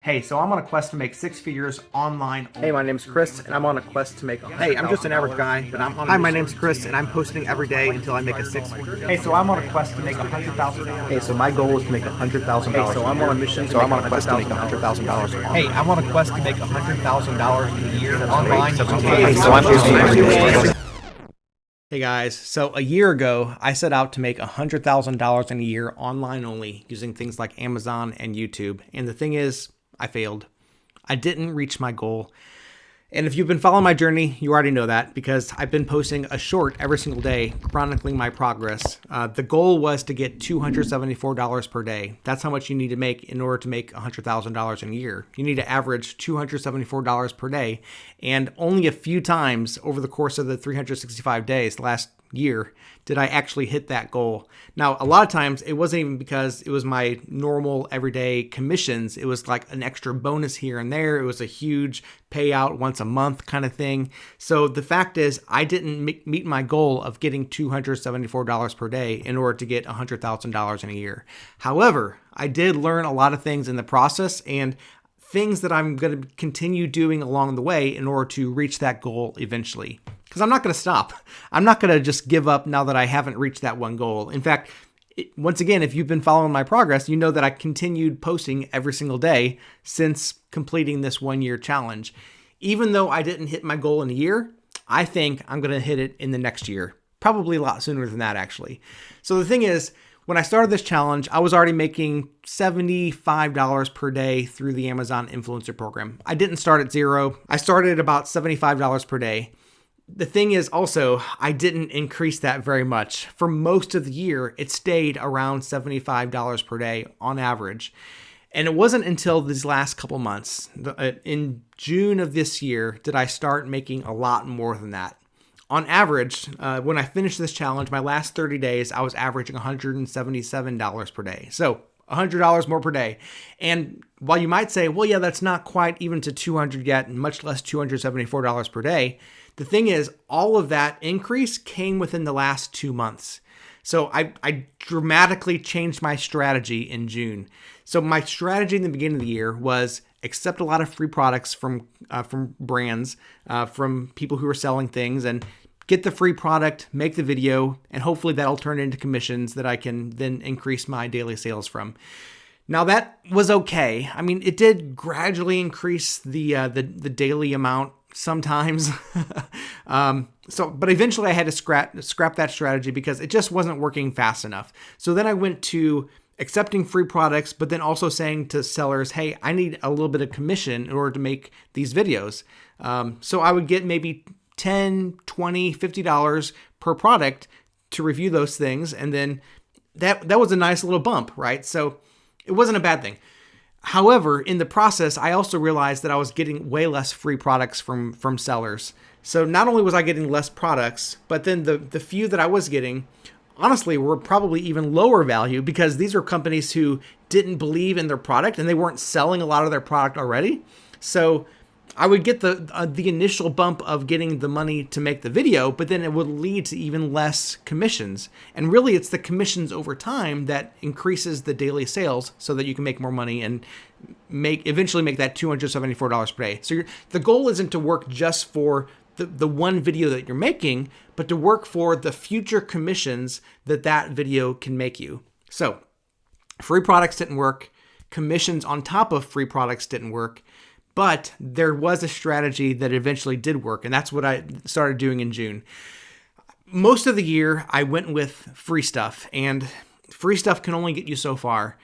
Hey, so I'm on a quest to make six figures online. Hey, my name's Chris, and I'm on a quest to make. Hey, I'm just an average guy, but I'm on. Hi, my name's Chris, and I'm posting every day until I make a six. Hey, so I'm on a quest to make $100,000. Hey, so my goal is to make $100,000. Hey, so I'm on a mission. So I'm on a quest to make $100,000. Hey, I'm on a quest to make $100,000 in a year online. Hey, so I'm posting every day. Hey guys, so a year ago, I set out to make $100,000 in a year online only using things like Amazon and YouTube. And the thing is, I failed. I didn't reach my goal. And if you've been following my journey, you already know that because I've been posting a short every single day chronicling my progress. The goal was to get $274 per day. That's how much you need to make in order to make $100,000 in a year. You need to average $274 per day. And only a few times over the course of the 365 days last year did I actually hit that goal. Now, a lot of times it wasn't even because it was my normal everyday commissions. It was like an extra bonus here and there. It was a huge payout once a month kind of thing. So the fact is I didn't meet my goal of getting $274 per day in order to get $100,000 in a year. However, I did learn a lot of things in the process and things that I'm going to continue doing along the way in order to reach that goal eventually. Because I'm not going to stop. I'm not going to just give up now that I haven't reached that one goal. In fact, once again, if you've been following my progress, you know that I continued posting every single day since completing this 1 year challenge. Even though I didn't hit my goal in a year, I think I'm going to hit it in the next year. Probably a lot sooner than that, actually. So the thing is, when I started this challenge, I was already making $75 per day through the Amazon Influencer Program. I didn't start at zero. I started at about $75 per day. The thing is also, I didn't increase that very much. For most of the year, it stayed around $75 per day on average. And it wasn't until these last couple months, in June of this year, did I start making a lot more than that. On average, when I finished this challenge, my last 30 days, I was averaging $177 per day. So $100 more per day. And while you might say, well, yeah, that's not quite even to 200 yet, and much less $274 per day. The thing is, all of that increase came within the last 2 months. So I dramatically changed my strategy in June. So my strategy in the beginning of the year was accept a lot of free products from brands, from people who are selling things, and get the free product, make the video, and hopefully that'll turn into commissions that I can then increase my daily sales from. Now that was okay. I mean, it did gradually increase the daily amount sometimes. But eventually I had to scrap that strategy because it just wasn't working fast enough. So then I went to accepting free products, but then also saying to sellers, hey, I need a little bit of commission in order to make these videos. So I would get maybe $10, $20, $50 per product to review those things. And then that was a nice little bump, right? So it wasn't a bad thing. However, in the process, I also realized that I was getting way less free products from sellers. So not only was I getting less products, but then the few that I was getting, honestly, were probably even lower value because these are companies who didn't believe in their product and they weren't selling a lot of their product already. So I would get the initial bump of getting the money to make the video, but then it would lead to even less commissions. And really, it's the commissions over time that increases the daily sales so that you can make more money and eventually make that $274 per day. So the goal isn't to work just for the one video that you're making, but to work for the future commissions that video can make you. So free products didn't work. Commissions on top of free products didn't work. But there was a strategy that eventually did work, and that's what I started doing in June. Most of the year, I went with free stuff, and free stuff can only get you so far.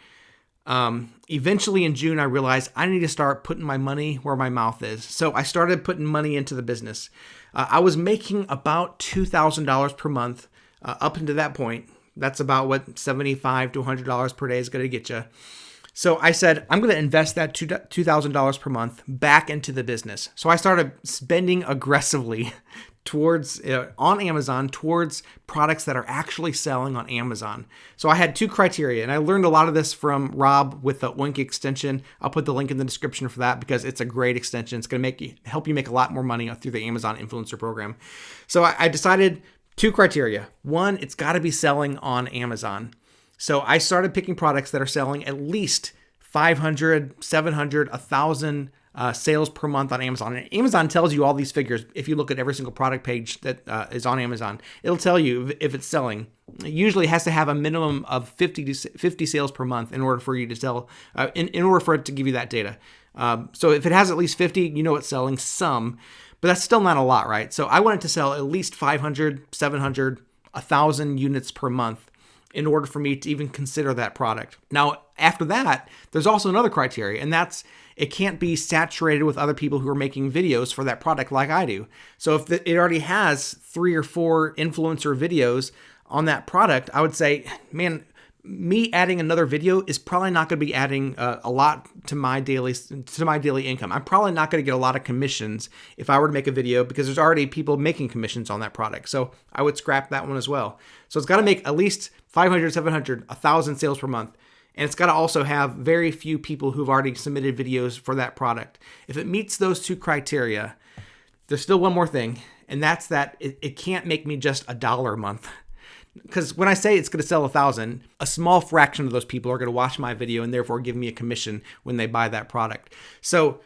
Eventually in June, I realized I need to start putting my money where my mouth is. So I started putting money into the business. I was making about $2,000 per month up until that point. That's about what $75 to $100 per day is going to get you. So I said, I'm going to invest that $2,000 per month back into the business. So I started spending aggressively towards on Amazon towards products that are actually selling on Amazon. So I had two criteria, and I learned a lot of this from Rob with the Oink extension. I'll put the link in the description for that because it's a great extension. It's going to help you make a lot more money through the Amazon Influencer Program. So I decided two criteria. One, it's got to be selling on Amazon. So I started picking products that are selling at least 500, 700, 1,000 sales per month on Amazon. And Amazon tells you all these figures. If you look at every single product page that is on Amazon, it'll tell you if it's selling. It usually has to have a minimum of 50 sales per month in order for you to sell, in order for it to give you that data. So if it has at least 50, you know it's selling some, but that's still not a lot, right? So I wanted to sell at least 500, 700, 1,000 units per month in order for me to even consider that product. Now, after that, there's also another criteria, and that's it can't be saturated with other people who are making videos for that product like I do. So if it already has 3 or 4 influencer videos on that product, I would say, man, me adding another video is probably not going to be adding a lot to my daily income. I'm probably not going to get a lot of commissions if I were to make a video because there's already people making commissions on that product. So I would scrap that one as well. So it's got to make at least 500, 700, 1,000 sales per month. And it's got to also have very few people who've already submitted videos for that product. If it meets those 2 criteria, there's still one more thing, and that's that it can't make me just $1 a month. Because when I say it's going to sell 1,000, a small fraction of those people are going to watch my video and therefore give me a commission when they buy that product. So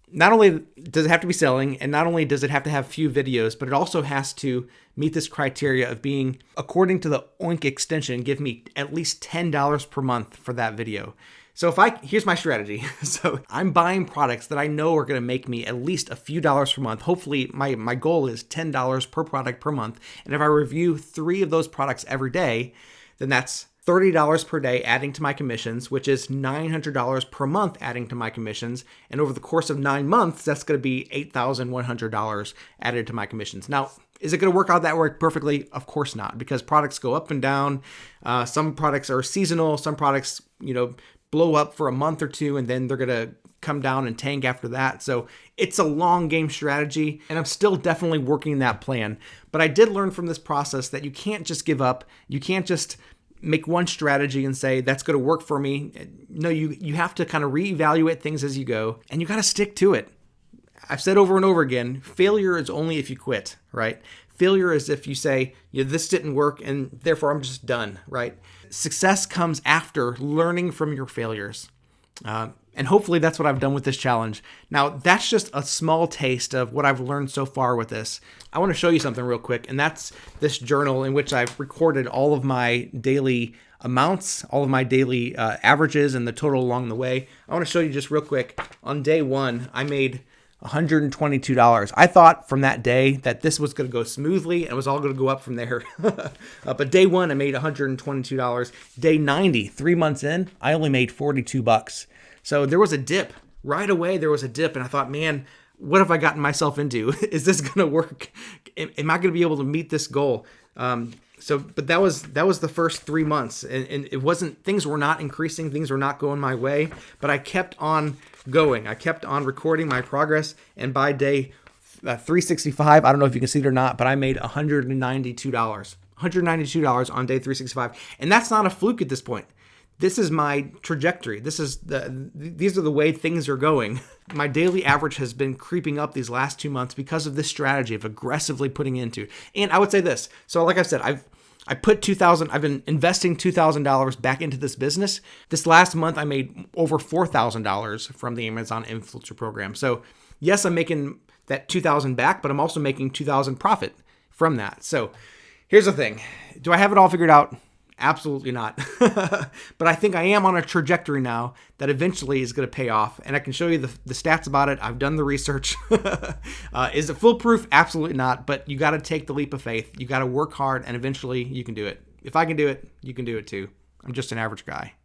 not only does it have to be selling, and not only does it have to have few videos, but it also has to meet this criteria of being, according to the Oink extension, give me at least $10 per month for that video. So here's my strategy. So I'm buying products that I know are going to make me at least a few dollars per month. Hopefully my goal is $10 per product per month. And if I review 3 of those products every day, then that's $30 per day adding to my commissions, which is $900 per month adding to my commissions. And over the course of 9 months, that's going to be $8,100 added to my commissions. Now, is it going to work out that way perfectly? Of course not, because products go up and down. Some products are seasonal. Some products, blow up for a month or 2, and then they're going to come down and tank after that. So it's a long game strategy, and I'm still definitely working that plan. But I did learn from this process that you can't just give up. You can't just make one strategy and say, that's going to work for me. No, you have to kind of reevaluate things as you go, and you got to stick to it. I've said over and over again, failure is only if you quit, right? Failure is if you say, this didn't work and therefore I'm just done, right? Success comes after learning from your failures. And hopefully that's what I've done with this challenge. Now, that's just a small taste of what I've learned so far with this. I want to show you something real quick, and that's this journal in which I've recorded all of my daily amounts, all of my daily averages, and the total along the way. I want to show you just real quick. On day 1, I made $122. I thought from that day that this was going to go smoothly and it was all going to go up from there. But day 1, I made $122. Day 90, 3 months in, I only made $42. So there was a dip. Right away, there was a dip, and I thought, man, what have I gotten myself into? Is this going to work? Am I going to be able to meet this goal? But that was the first 3 months, and it wasn't, things were not increasing, things were not going my way, but I kept on going. I kept on recording my progress, and by day 365, I don't know if you can see it or not, but I made $192. $192 on day 365, and that's not a fluke at this point. This is my trajectory. These are the way things are going. My daily average has been creeping up these last 2 months because of this strategy of aggressively putting into. And I would say this. So like I said, I've been investing $2,000 back into this business. This last month, I made over $4,000 from the Amazon Influencer Program. So yes, I'm making that $2,000 back, but I'm also making $2,000 profit from that. So here's the thing. Do I have it all figured out? Absolutely not. But I think I am on a trajectory now that eventually is going to pay off. And I can show you the stats about it. I've done the research. Is it foolproof? Absolutely not. But you got to take the leap of faith. You got to work hard, and eventually you can do it. If I can do it, you can do it too. I'm just an average guy.